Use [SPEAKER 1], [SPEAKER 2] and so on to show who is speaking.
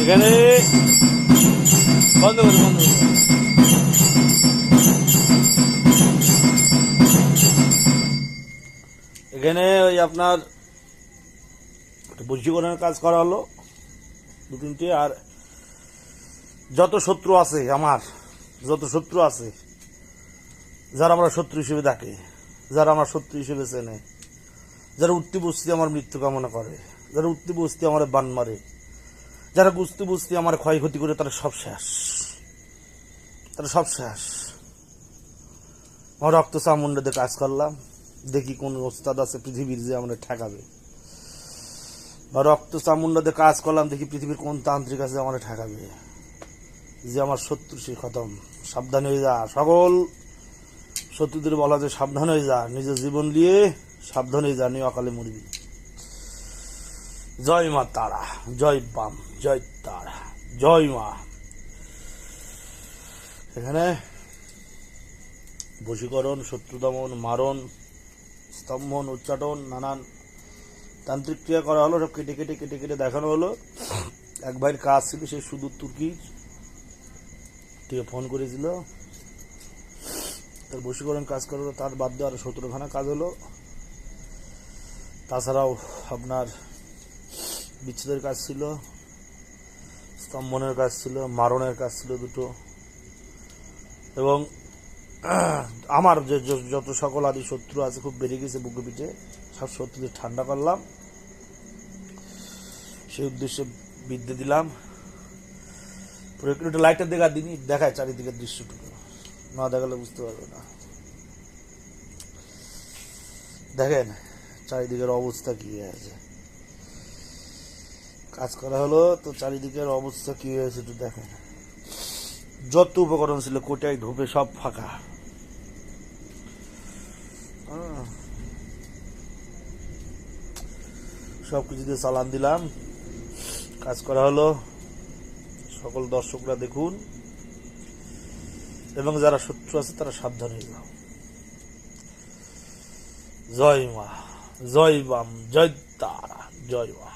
[SPEAKER 1] এখানে বন্ধ করো, বন্ধ করো। এখানে ওই আপনার বশীকরণের কাজ করা হলো 2-3টে। আর যত শত্রু আছে আমার, যত শত্রু আছে, যারা আমরা শত্রু হিসেবে ডাকে, যারা আমার শত্রু হিসেবে চেনে, যারা উঠতি বসতি আমার মৃত্যু কামনা করে, যারা উঠতি বসতি আমার বান মারে, যারা বুঝতে বুঝতে আমার ক্ষয়ক্ষতি করে, তারা সব শেষ, তারা সব শেষ। আমার রক্ত চামুন্ডাতে কাজ করলাম, দেখি কোন ওস্তাদ আছে পৃথিবীর যে আমরা ঠেকাবে। বা রক্ত চামুন্ডাতে কাজ করলাম, দেখি পৃথিবীর কোন তান্ত্রিক আছে আমার ঠেকাবে। যে আমার শত্রু সে খতম। সাবধান হয়ে যা, সকল শত্রুদের বলা যে সাবধান হয়ে যা, নিজের জীবন নিয়ে সাবধান হয়ে যা, নিয়ে অকালে মরবি। জয় মা তারা, জয় বাম, জয় তারা, জয় মা। এখানে বশীকরণ, শত্রু দমন, মারণ, স্তম্ভন, উচ্চাটন, নানান তান্ত্রিক ক্রিয়া করা হলো। সব কেটে কেটে কেটে কেটে দেখানো হলো। এক ভাইয়ের কাজ ছিল, সে সুদূর তুর্কি থেকে ফোন করেছিল, তার বশীকরণ কাজ করা হলো। তার বাদ দিয়ে আরো 17খানা কাজ হলো। তাছাড়াও আপনার বিচ্ছেদের কাজ ছিল, স্তম্ভনের কাজ ছিল, মারণের কাজ ছিল 2টো। এবং আমার যে যত সকল আদি শত্রু আছে, খুব বেড়ে গেছে বুকে পিঠে, সব শত্রুদের ঠান্ডা করলাম। সেই উদ্দেশ্যে বিদ্যে দিলাম। একটু লাইটটা দেখা দিনই, দেখায় চারিদিকের দৃশ্যটুকু, না দেখালে বুঝতে পারবে না। দেখেন চারিদিকের অবস্থা কি হয়েছে, কাজ করা হলো তো চারিদিকের অবস্থা কি হয়েছে একটু দেখেন। যত উপকরণ ছিল কোটায় ধূপে সব ফাঁকা। সবকিছু দিয়ে চালান দিলাম, কাজ করা হলো। সকল দর্শকরা দেখুন, এবং যারা শত্রু আছে তারা সাবধান হয়ে যাও। জয় মা, জয় বাম, জয় তারা, জয় মা।